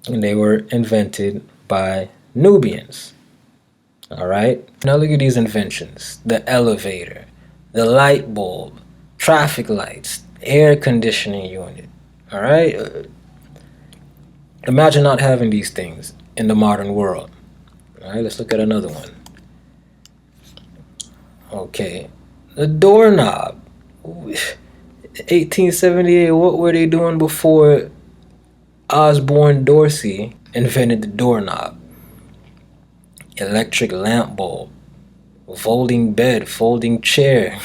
and they were invented by Nubians. All right? Now look at these inventions. The elevator, the light bulb, traffic lights, air conditioning unit. All right? Imagine not having these things in the modern world. All right, let's look at another one. Okay, A doorknob. 1878, what were they doing before Osborne Dorsey invented the doorknob? Electric lamp bulb, folding bed, folding chair.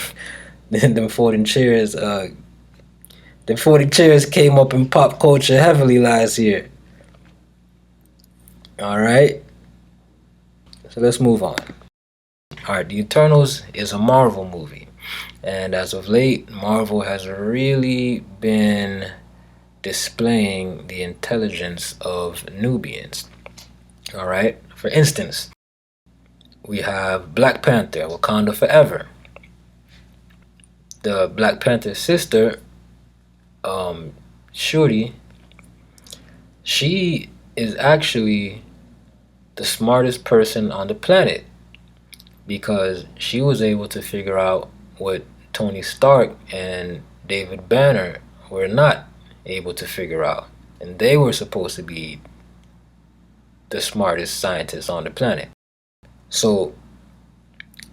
Then them folding chairs, came up in pop culture heavily last year. Alright? So let's move on. Alright, The Eternals is a Marvel movie. And as of late, Marvel has really been displaying the intelligence of Nubians. Alright? For instance, we have Black Panther, Wakanda Forever. The Black Panther's sister, Shuri, she is actually the smartest person on the planet because she was able to figure out what Tony Stark and David Banner were not able to figure out. And they were supposed to be the smartest scientists on the planet. So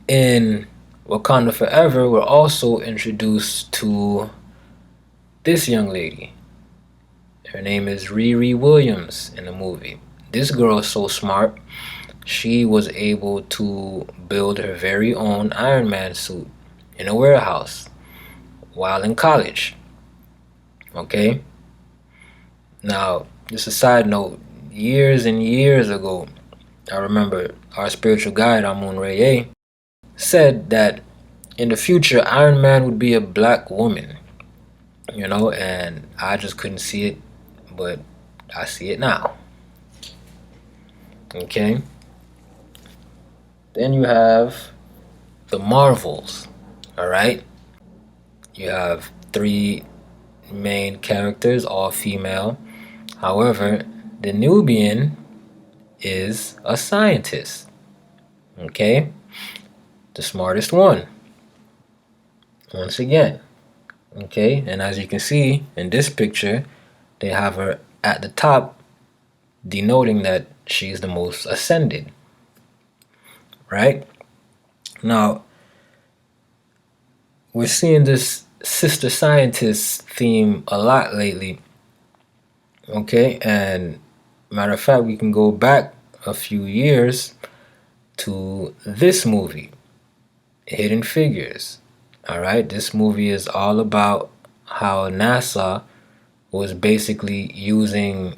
in Wakanda Forever, we're also introduced to this young lady. Her name is Riri Williams in the movie. This girl is so smart, she was able to build her very own Iron Man suit in a warehouse while in college. Okay? Now, just a side note, years and years ago, I remember our spiritual guide, Amun-Rayay, said that in the future, Iron Man would be a black woman. You know, and I just couldn't see it, but I see it now. Okay? Then you have the Marvels. Alright? You have 3 main characters, all female. However, the Nubian is a scientist. Okay? The smartest one. Once again. Okay? And as you can see in this picture, they have her at the top, denoting that she's the most ascended. Right? Now, we're seeing this sister scientist theme a lot lately. Okay? And matter of fact, we can go back a few years to this movie, Hidden Figures. Alright? This movie is all about how NASA was basically using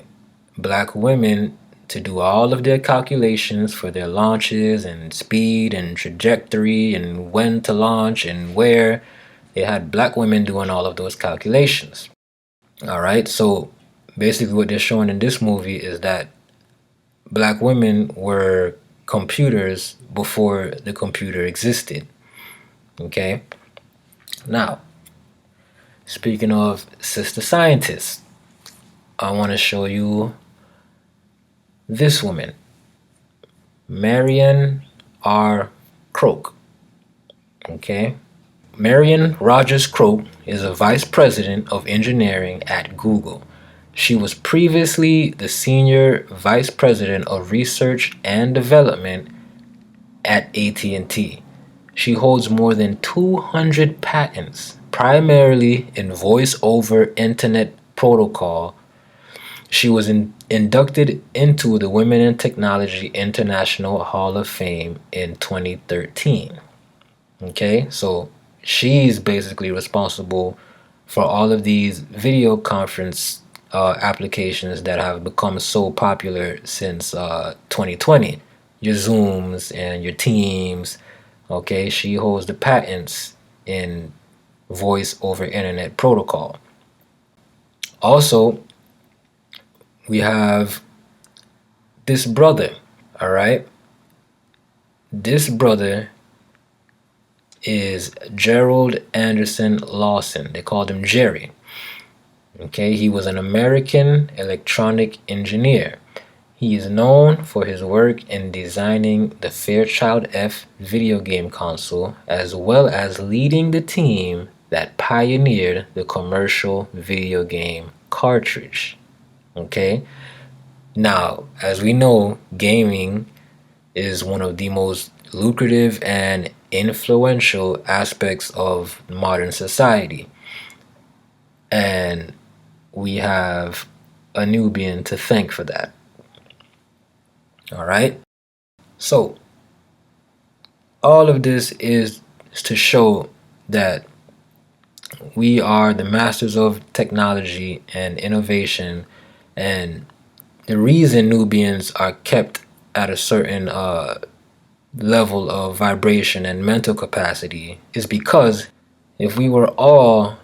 black women to do all of their calculations for their launches and speed and trajectory and when to launch and where. They had black women doing all of those calculations. Alright, so basically what they're showing in this movie is that black women were computers before the computer existed. Okay? Now, speaking of sister scientists, I want to show you this woman, Marion R. Croak. Okay? Marion Rogers Croak is a vice president of engineering at Google. She was previously the senior vice president of research and development at AT&T. She holds more than 200 patents, primarily in voice-over internet protocol. She was inducted into the Women in Technology International Hall of Fame in 2013. Okay, so she's basically responsible for all of these video conference applications that have become so popular since 2020. Your Zooms and your Teams. Okay, she holds the patents in voice over internet protocol. Also, we have this brother, all right? This brother is Gerald Anderson Lawson. They called him Jerry. Okay, he was an American electronic engineer. He is known for his work in designing the Fairchild F video game console, as well as leading the team that pioneered the commercial video game cartridge. Okay, now, as we know, gaming is one of the most lucrative and influential aspects of modern society. And we have a Nubian to thank for that. All right? So, all of this is to show that we are the masters of technology and innovation, and the reason Nubians are kept at a certain level of vibration and mental capacity is because if we were all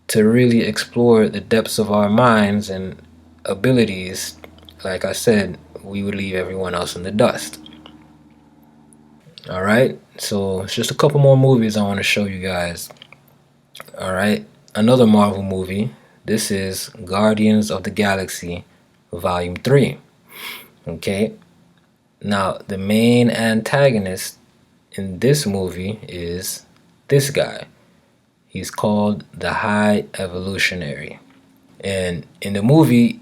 to really explore the depths of our minds and abilities, like I said, we would leave everyone else in the dust. Alright, so it's just a couple more movies I want to show you guys. Alright, another Marvel movie. This is Guardians of the Galaxy Volume 3. Okay, now the main antagonist in this movie is this guy. He's called the High Evolutionary. And in the movie,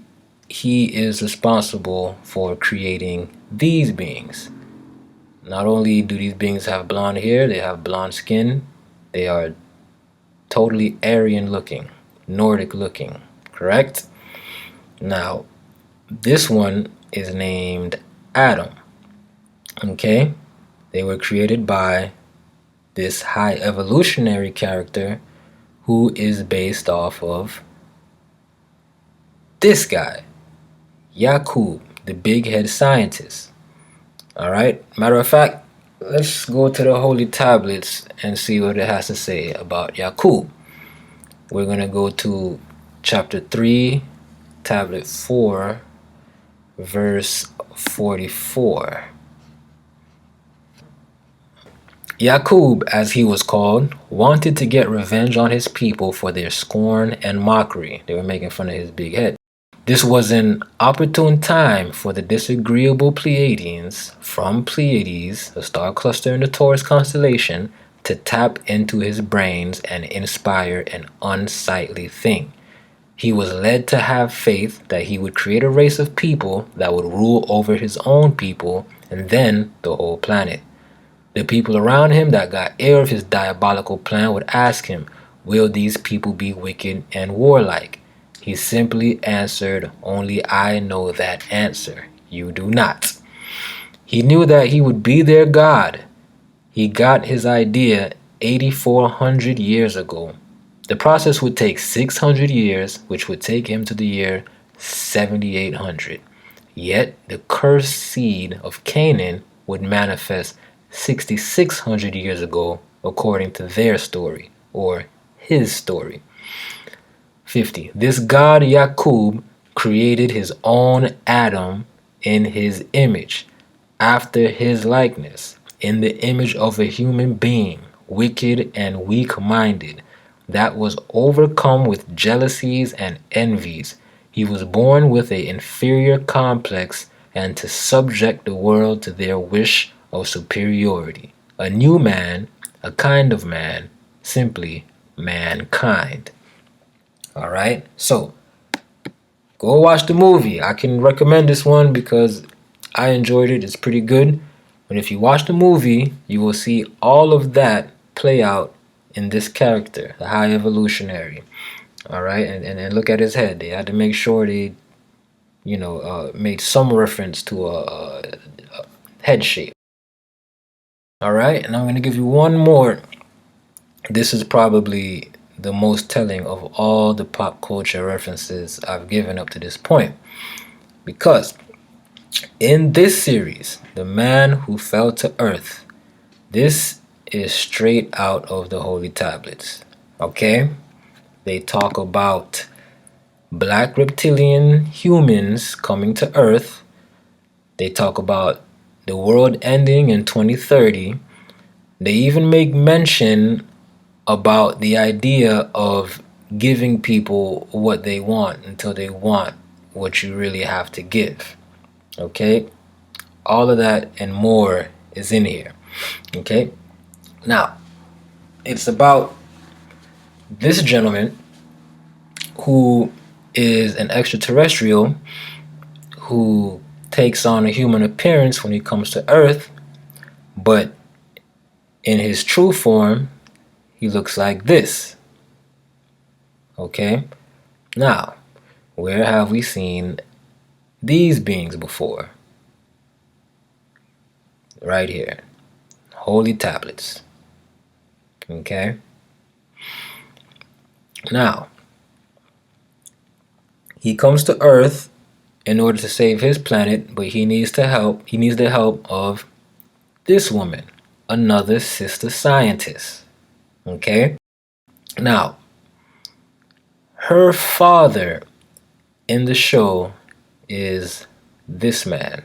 he is responsible for creating these beings. Not only do these beings have blonde hair, they have blonde skin, they are totally Aryan looking, Nordic looking, correct? Now, this one is named Adam. Okay? They were created by this high evolutionary character who is based off of this guy, Yakub, the big head scientist. Alright? Matter of fact, let's go to the Holy Tablets and see what it has to say about Yakub. We're going to go to chapter 3, tablet 4, verse 44. Yakub, as he was called, wanted to get revenge on his people for their scorn and mockery. They were making fun of his big head. This was an opportune time for the disagreeable Pleiadians from Pleiades, a star cluster in the Taurus constellation, to tap into his brains and inspire an unsightly thing. He was led to have faith that he would create a race of people that would rule over his own people and then the whole planet. The people around him that got air of his diabolical plan would ask him, will these people be wicked and warlike? He simply answered, only I know that answer. You do not. He knew that he would be their God. He got his idea 8,400 years ago. The process would take 600 years, which would take him to the year 7,800. Yet the cursed seed of Canaan would manifest 6,600 years ago, according to their story, or his story. 50. This God Yakub created his own Adam in his image, after his likeness, in the image of a human being, wicked and weak-minded, that was overcome with jealousies and envies. He was born with an inferior complex and to subject the world to their wish of superiority. A new man, a kind of man, simply mankind. Alright, so go watch the movie. I can recommend this one because I enjoyed it. It's pretty good. But if you watch the movie, you will see all of that play out in this character, the High Evolutionary. Alright, and look at his head. They had to make sure they, made some reference to a head shape. Alright, and I'm going to give you one more. This is probably the most telling of all the pop culture references I've given up to this point. Because in this series, The Man Who Fell to Earth, this is straight out of the Holy Tablets. Okay? They talk about black reptilian humans coming to Earth. They talk about the world ending in 2030. They even make mention about the idea of giving people what they want until they want what you really have to give. Okay? All of that and more is in here. Okay? Now, it's about this gentleman who is an extraterrestrial who takes on a human appearance when he comes to Earth, But in his true form, he looks like this. Okay? Now, where have we seen these beings before? Right here. Holy tablets. Okay? Now, he comes to Earth in order to save his planet, but he needs the help of this woman, another sister scientist. Okay? Now, her father in the show is this man.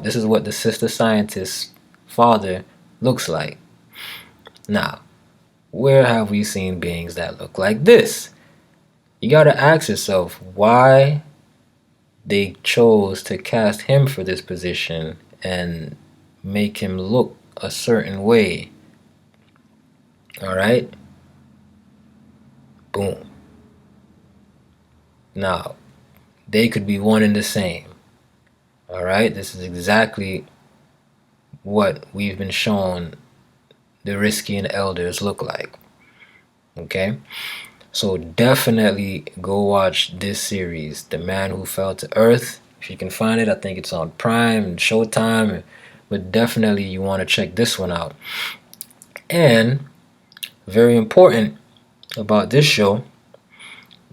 This is what the sister scientist's father looks like. Now, where have we seen beings that look like this? You gotta ask yourself why they chose to cast him for this position and make him look a certain way. Alright? Boom. Now, they could be one and the same. Alright? This is exactly what we've been shown the Riskian elders look like. Okay? So definitely go watch this series, The Man Who Fell to Earth. If you can find it, I think it's on Prime and Showtime. But definitely you want to check this one out. And very important about this show,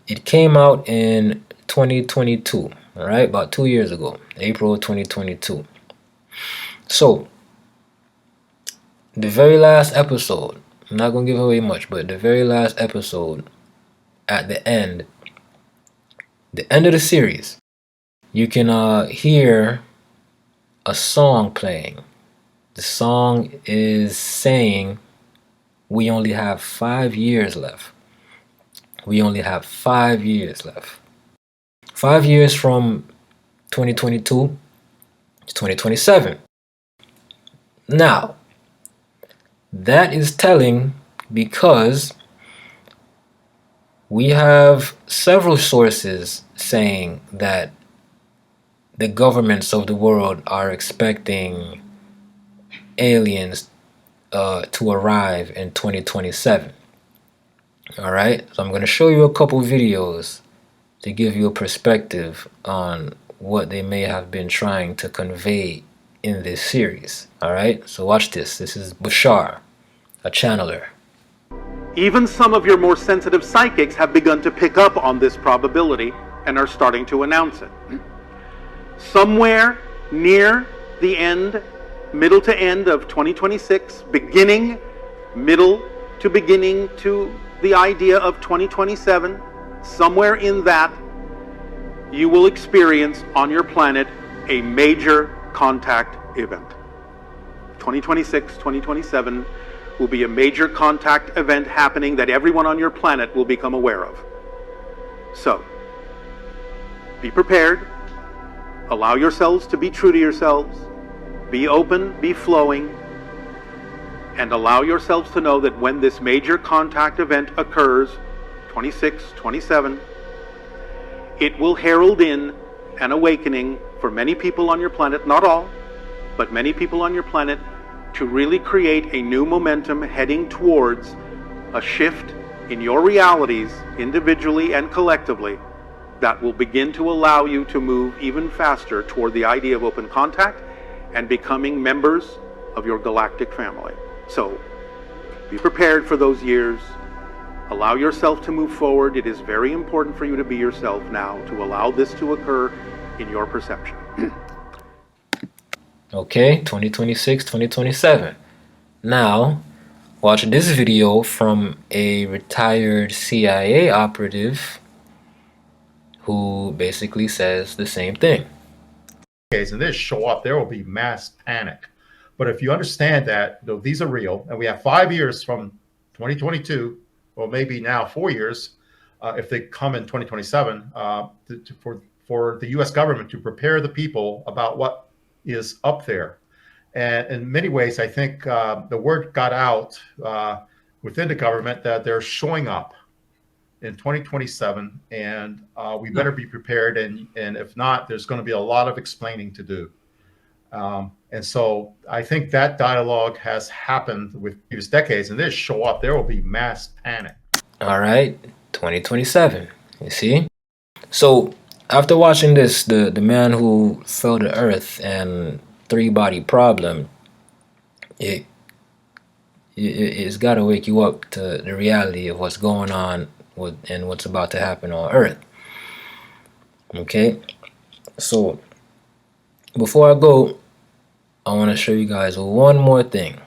it came out in 2022, all right, about 2 years ago, April 2022. So the very last episode, I'm not gonna give away much, but the very last episode, at the end of the series, you can hear a song playing. The song is saying we only have 5 years left. We only have 5 years left. 5 years from 2022 to 2027. Now, that is telling because we have several sources saying that the governments of the world are expecting aliens to arrive in 2027. Alright, so I'm going to show you a couple videos to give you a perspective on what they may have been trying to convey in this series. Alright, so watch this. This is Bashar, a channeler. Even some of your more sensitive psychics have begun to pick up on this probability and are starting to announce it. Somewhere near the end, middle to end of 2026, middle to beginning to the idea of 2027, somewhere in that, you will experience on your planet a major contact event. 2026, 2027 will be a major contact event happening that everyone on your planet will become aware of. So, be prepared, allow yourselves to be true to yourselves, be open, be flowing, and allow yourselves to know that when this major contact event occurs, 26, 27, it will herald in an awakening for many people on your planet, not all, but many people on your planet, to really create a new momentum heading towards a shift in your realities, individually and collectively, that will begin to allow you to move even faster toward the idea of open contact and becoming members of your galactic family. So, be prepared for those years. Allow yourself to move forward. It is very important for you to be yourself now, to allow this to occur in your perception. Okay, 2026, 2027. Now, watch this video from a retired CIA operative who basically says the same thing. And this show up, there will be mass panic. But if you understand that these are real, and we have 5 years from 2022, or maybe now 4 years, if they come in 2027, for the U.S. government to prepare the people about what is up there. And in many ways, I think the word got out within the government that they're showing up in 2027, and we better be prepared. And if not, there's going to be a lot of explaining to do. And so I think that dialogue has happened with previous decades, and this show up, there will be mass panic. All right, 2027. You see? So after watching this, the man who fell to earth and three-body problem, it's got to wake you up to the reality of what's going on and what's about to happen on Earth. Okay? So before I go, I want to show you guys one more thing.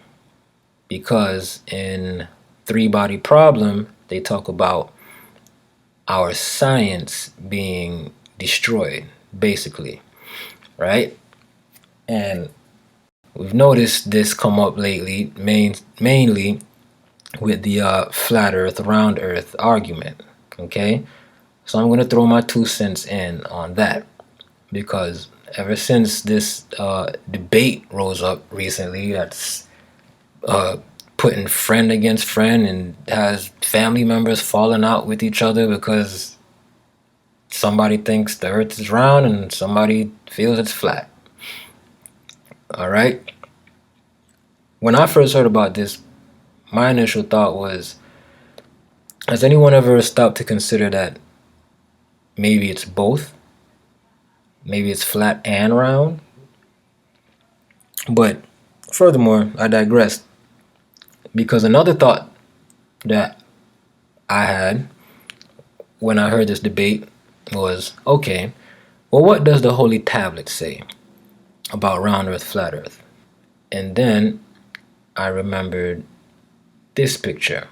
Because in three-body problem, they talk about our science being destroyed, basically, right? And we've noticed this come up lately, mainly with the flat Earth, round Earth argument, okay? So I'm going to throw my 2 cents in on that, because ever since this debate rose up recently, that's putting friend against friend and has family members falling out with each other because somebody thinks the Earth is round and somebody feels it's flat. All right? When I first heard about this, my initial thought was, has anyone ever stopped to consider that maybe it's both? Maybe it's flat and round? But furthermore, I digressed, because another thought that I had when I heard this debate was, okay, well, what does the Holy Tablet say about round Earth, flat Earth? And then I remembered this picture.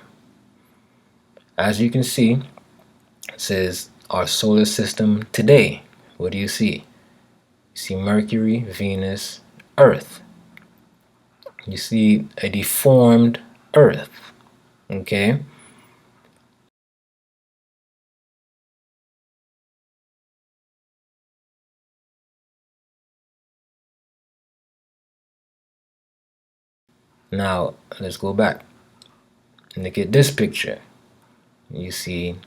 As you can see, it says our solar system today. What do you see? You see Mercury, Venus, Earth. You see a deformed Earth, okay? Now, let's go back. Look at this picture. You see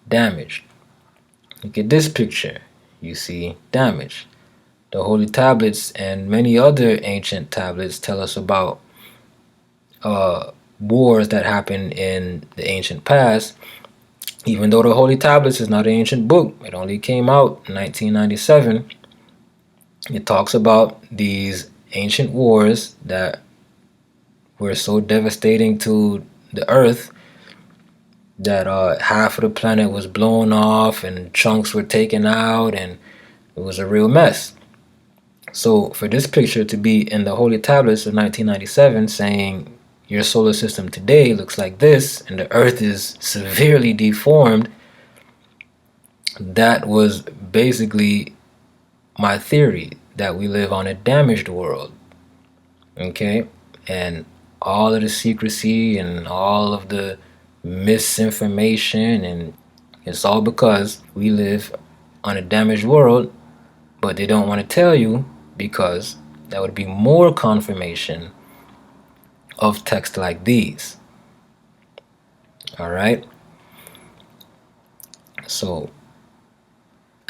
damage. Look at this picture. You see damage. The Holy Tablets and many other ancient tablets tell us about wars that happened in the ancient past, even though the Holy Tablets is not an ancient book. It only came out in 1997. It talks about these ancient wars that were so devastating to the Earth that half of the planet was blown off and chunks were taken out, and it was a real mess. So for this picture to be in the Holy Tablets of 1997 saying your solar system today looks like this and the Earth is severely deformed, that was basically my theory, that we live on a damaged world. Okay? And all of the secrecy and all of the misinformation, and it's all because we live on a damaged world, but they don't want to tell you, because that would be more confirmation of texts like these. All right? So,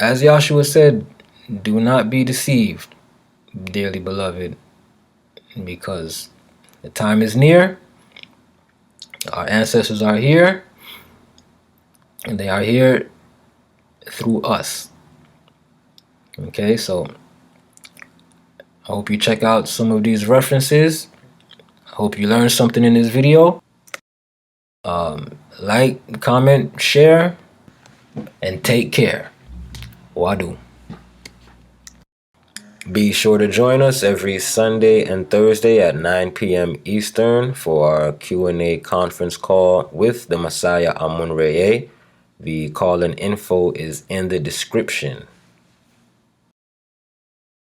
as Yahshua said, do not be deceived, dearly beloved, because the time is near. Our ancestors are here, and they are here through us. Okay, so I hope you check out some of these references. I hope you learned something in this video. Like, comment, share, and take care. Wadu. Be sure to join us every Sunday and Thursday at 9 p.m. Eastern for our Q&A conference call with the Messiah Amun-Rayay. The call-in info is in the description.